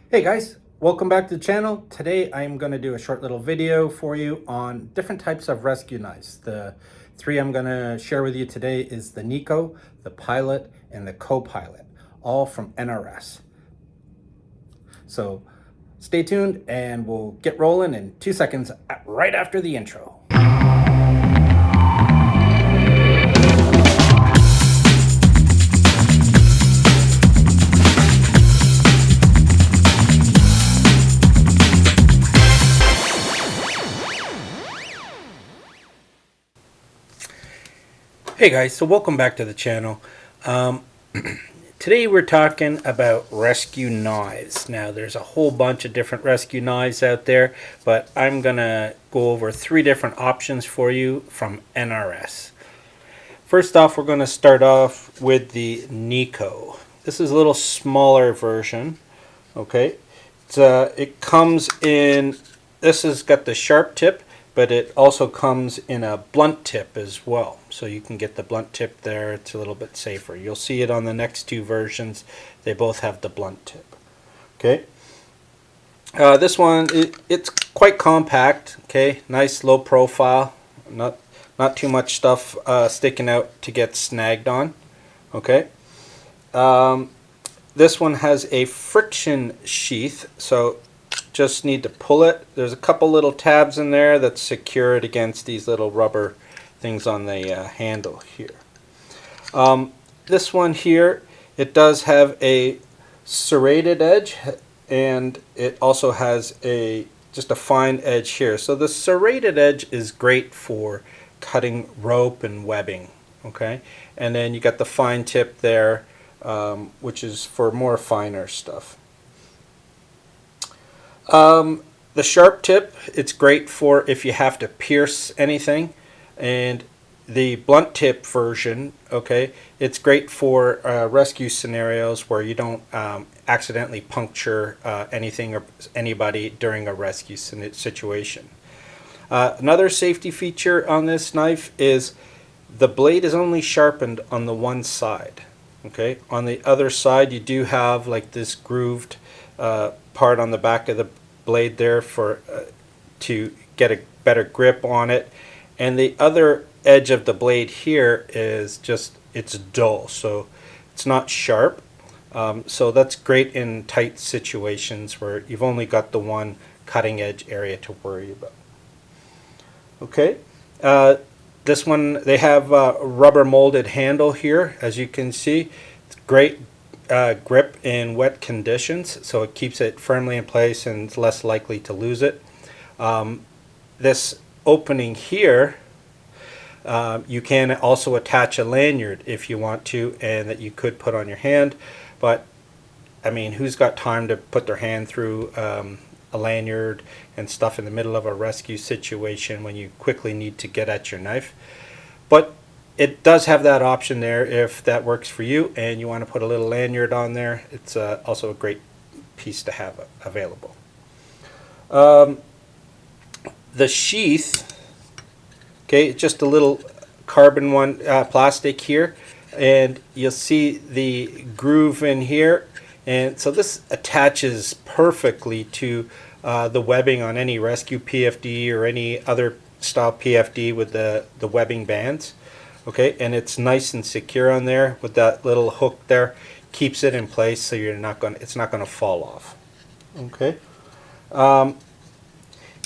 Hey guys, welcome back to the channel. Today I'm going to do a short little video for you on different types of rescue knives. The three I'm going to share with you today is the Nico, the Pilot, and the Co-pilot, all from NRS. So stay tuned and we'll get rolling in 2 seconds right after the intro. Hey guys, so welcome back to the channel. Today we're talking about rescue knives. Now there's a whole bunch of different rescue knives out there, but I'm gonna go over 3 different options for you from NRS. First off, we're gonna start off with the Nico. This is a little smaller version. Okay, it comes in, this has got the sharp tip, but it also comes in a blunt tip as well. So you can get the blunt tip there. It's a little bit safer. You'll see it on the next 2 versions. They both have the blunt tip. Okay. This one, it's quite compact. Okay, nice low profile. Not too much stuff sticking out to get snagged on. Okay. This one has a friction sheath, so just need to pull it. There's a couple little tabs in there that secure it against these little rubber things on the handle here. This one here, it does have a serrated edge, and it also has just a fine edge here. So the serrated edge is great for cutting rope and webbing. Okay, and then you got the fine tip there, which is for more finer stuff. The sharp tip, it's great for if you have to pierce anything, and the blunt tip version, okay, it's great for rescue scenarios where you don't accidentally puncture anything or anybody during a rescue situation. Another safety feature on this knife is the blade is only sharpened on the one side. Okay, on the other side you do have like this grooved part on the back of the blade there for to get a better grip on it, and the other edge of the blade here is just, it's dull, so it's not sharp. So that's great in tight situations where you've only got the one cutting edge area to worry about. Okay, this one, they have a rubber molded handle here, as you can see. It's great grip in wet conditions, so it keeps it firmly in place and it's less likely to lose it. This opening here, you can also attach a lanyard if you want to, and that you could put on your hand, but I mean, who's got time to put their hand through a lanyard and stuff in the middle of a rescue situation when you quickly need to get at your knife? But it does have that option there if that works for you and you want to put a little lanyard on there. It's also a great piece to have available. The sheath, okay, just a little carbon one, plastic here, and you'll see the groove in here, and so this attaches perfectly to the webbing on any rescue PFD or any other style PFD with the webbing bands. Okay, and it's nice and secure on there with that little hook there. Keeps it in place so it's not going to fall off. Okay,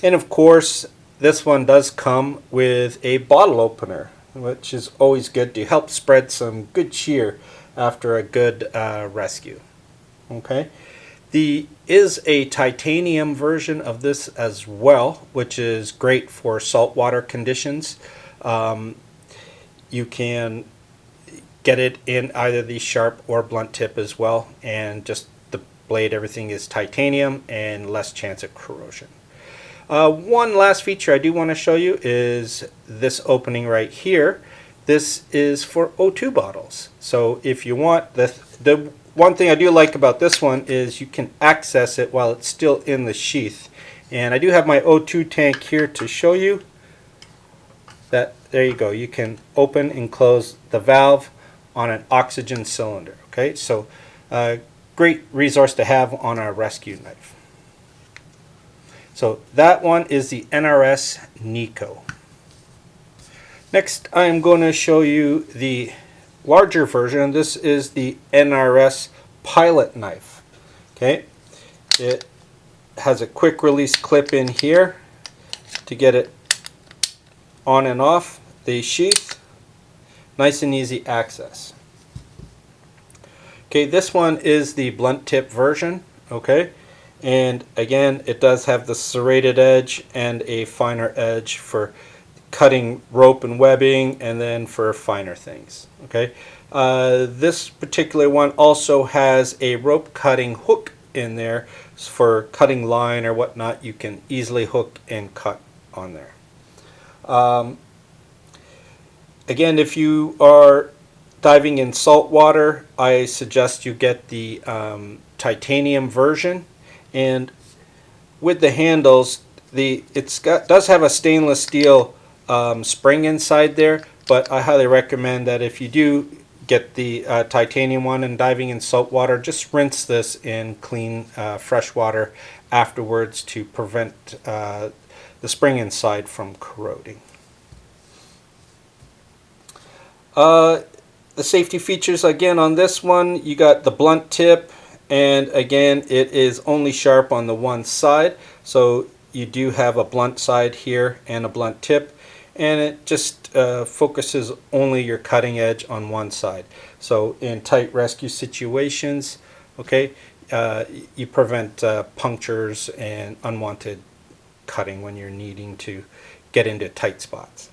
and of course this one does come with a bottle opener, which is always good to help spread some good cheer after a good rescue. Okay, there is a titanium version of this as well, which is great for saltwater conditions. You can get it in either the sharp or blunt tip as well, and just the blade, everything is titanium and less chance of corrosion. One last feature I do want to show you is this opening right here. This is for O2 bottles. So if you want, the one thing I do like about this one is you can access it while it's still in the sheath. And I do have my O2 tank here to show you that. There you go. You can open and close the valve on an oxygen cylinder. Okay, so great resource to have on our rescue knife. So that one is the NRS Nico. Next, I'm going to show you the larger version. This is the NRS Pilot knife. Okay, it has a quick release clip in here to get it on and off the sheath. Nice and easy access. Okay, this one is the blunt tip version. Okay, and again, it does have the serrated edge and a finer edge for cutting rope and webbing, and then for finer things. Okay, this particular one also has a rope cutting hook in there for cutting line or whatnot. You can easily hook and cut on there. Again, if you are diving in salt water, I suggest you get the titanium version. And with the handles, does have a stainless steel spring inside there, but I highly recommend that if you do get the titanium one and diving in salt water, just rinse this in clean fresh water afterwards to prevent the spring inside from corroding. The safety features again on this one, you got the blunt tip, and again it is only sharp on the one side, so you do have a blunt side here and a blunt tip, and it just focuses only your cutting edge on one side. So in tight rescue situations, okay, you prevent punctures and unwanted cutting when you're needing to get into tight spots.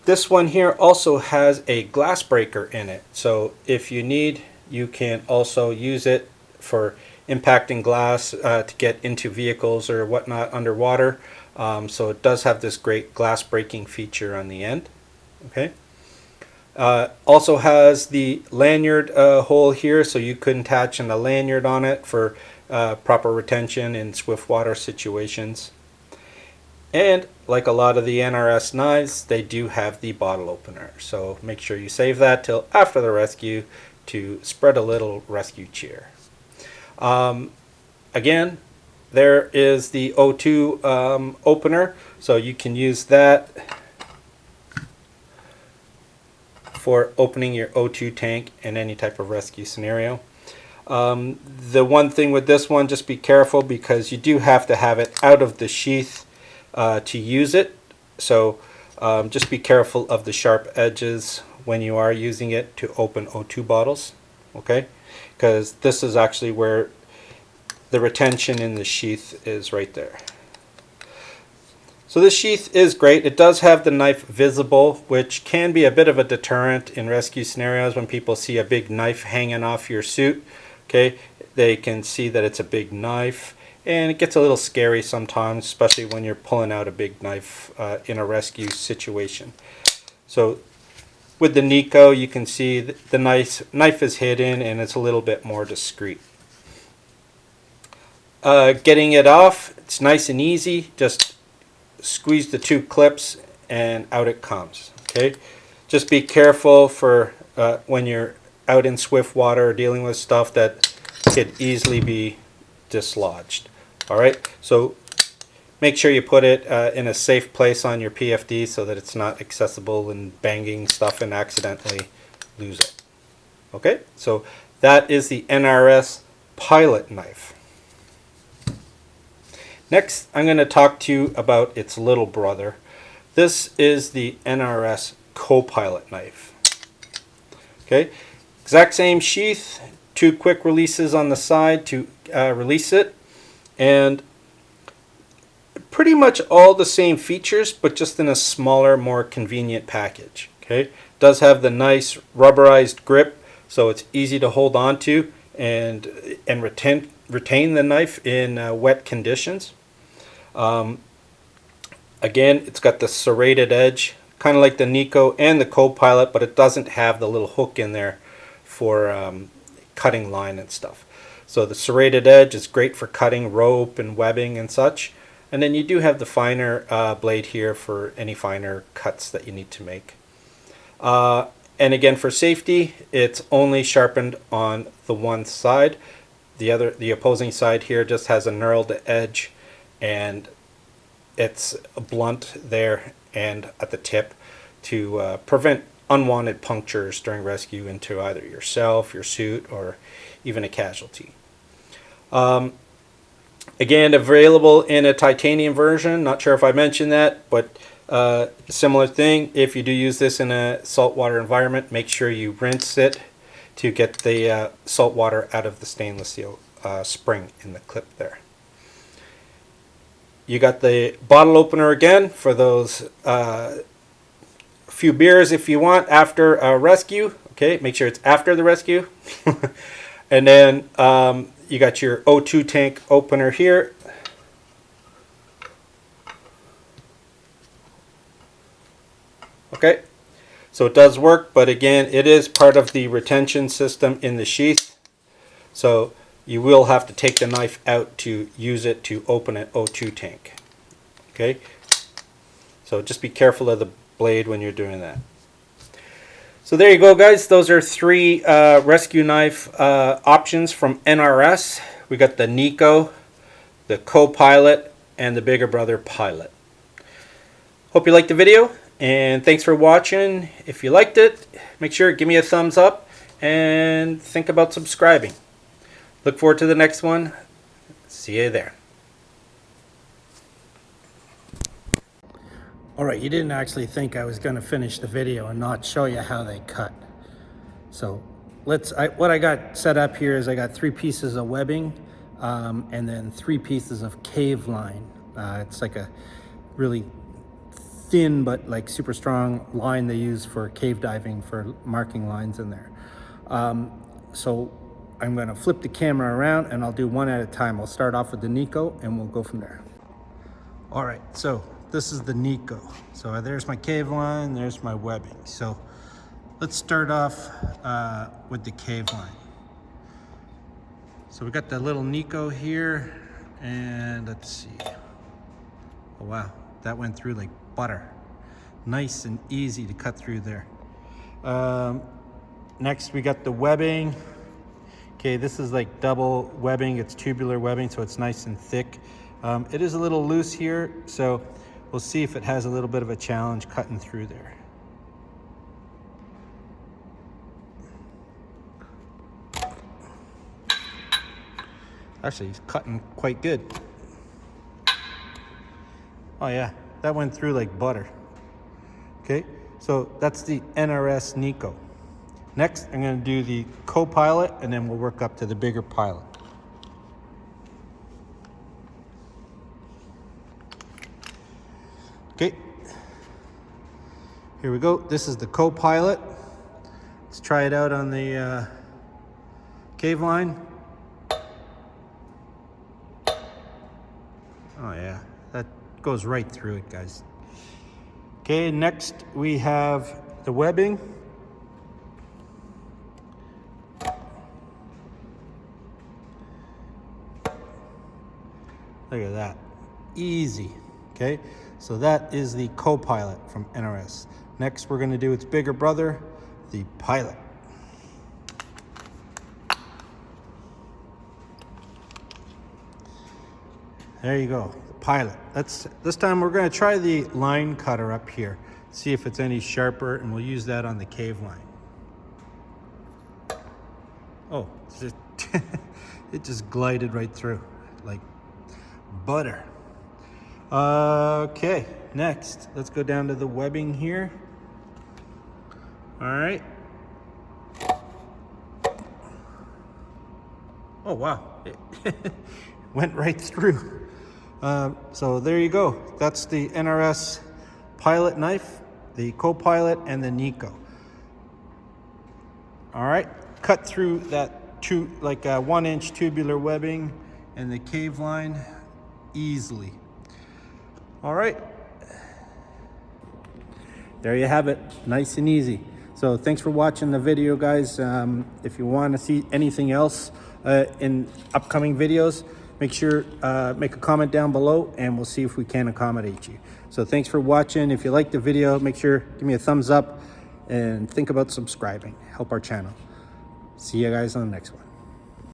This one here also has a glass breaker in it, so if you need, you can also use it for impacting glass to get into vehicles or whatnot underwater. So it does have this great glass breaking feature on the end. Okay. Also has the lanyard hole here, so you could attach a lanyard on it for proper retention in swift water situations. And like a lot of the NRS knives, they do have the bottle opener, so make sure you save that till after the rescue to spread a little rescue cheer. Again, there is the O2 opener, so you can use that for opening your O2 tank in any type of rescue scenario. The one thing with this one, just be careful because you do have to have it out of the sheath to use it, so just be careful of the sharp edges when you are using it to open O2 bottles, okay, because this is actually where the retention in the sheath is, right there. So this sheath is great. It does have the knife visible, which can be a bit of a deterrent in rescue scenarios when people see a big knife hanging off your suit. Okay, they can see that it's a big knife, and it gets a little scary sometimes, especially when you're pulling out a big knife in a rescue situation. So with the Nico, you can see the knife is hidden and it's a little bit more discreet. Getting it off, it's nice and easy. Just squeeze the two clips and out it comes. Okay, just be careful for when you're out in swift water or dealing with stuff that could easily be dislodged. Alright, so make sure you put it in a safe place on your PFD so that it's not accessible and banging stuff and accidentally lose it. Okay, so that is the NRS Pilot knife. Next, I'm going to talk to you about its little brother. This is the NRS Co-pilot knife. Okay, exact same sheath, two quick releases on the side to release it, and pretty much all the same features, but just in a smaller, more convenient package. Okay, does have the nice rubberized grip, so it's easy to hold on to and retain the knife in wet conditions. Again, it's got the serrated edge, kind of like the Nico and the Co-pilot, but it doesn't have the little hook in there for cutting line and stuff. So the serrated edge is great for cutting rope and webbing and such. And then you do have the finer blade here for any finer cuts that you need to make. And again, for safety, it's only sharpened on the one side. The opposing side here just has a knurled edge, and it's blunt there and at the tip to prevent unwanted punctures during rescue into either yourself, your suit, or even a casualty. Again, available in a titanium version. Not sure if I mentioned that, but similar thing. If you do use this in a saltwater environment, make sure you rinse it to get the salt water out of the stainless steel spring in the clip there. You got the bottle opener again for those few beers if you want after a rescue. Okay, make sure it's after the rescue. And then you got your O2 tank opener here. Okay, so it does work, but again, it is part of the retention system in the sheath. So you will have to take the knife out to use it to open an O2 tank. Okay, so just be careful of the blade when you're doing that. So there you go, guys. Those are 3 rescue knife options from NRS. We got the Nico, the Co-pilot, and the bigger brother Pilot. Hope you liked the video, and thanks for watching. If you liked it, make sure to give me a thumbs up and think about subscribing. Look forward to the next one. See you there. Alright, you didn't actually think I was going to finish the video and not show you how they cut. So what I got set up here is I got 3 pieces of webbing and then 3 pieces of cave line. It's like a really thin but like super strong line they use for cave diving, for marking lines in there. So I'm going to flip the camera around and I'll do one at a time. I'll start off with the Nico and we'll go from there. All right, so this is the Nico. So there's my cave line, there's my webbing. So let's start off with the cave line. So we got the little Nico here, and let's see. Oh wow, that went through like butter. Nice and easy to cut through there. Next we got the webbing. Okay, this is like double webbing. It's tubular webbing, so it's nice and thick. It is a little loose here, so we'll see if it has a little bit of a challenge cutting through there. Actually, he's cutting quite good. Oh yeah, that went through like butter. Okay, so that's the NRS Nico. Next, I'm going to do the Co-pilot, and then we'll work up to the bigger Pilot. Okay, here we go. This is the Co-pilot. Let's try it out on the cave line. Oh yeah, that goes right through it, guys. Okay, next we have the webbing. Look at that, easy. Okay, so that is the Co-pilot from NRS. Next, we're going to do its bigger brother, the Pilot. There you go, the Pilot. This time we're going to try the line cutter up here, see if it's any sharper, and we'll use that on the cave line. Oh, it just glided right through like butter. Okay, next let's go down to the webbing here. All right. Oh wow, it went right through. So there you go. That's the NRS Pilot knife, the Co-pilot, and the Nico. All right, cut through that 1-inch tubular webbing and the cave line easily. All right, there you have it, nice and easy. So thanks for watching the video, guys. If you want to see anything else in upcoming videos, make sure make a comment down below and we'll see if we can accommodate you. So thanks for watching. If you liked the video, make sure give me a thumbs up and think about subscribing. Help our channel. See you guys on the next one.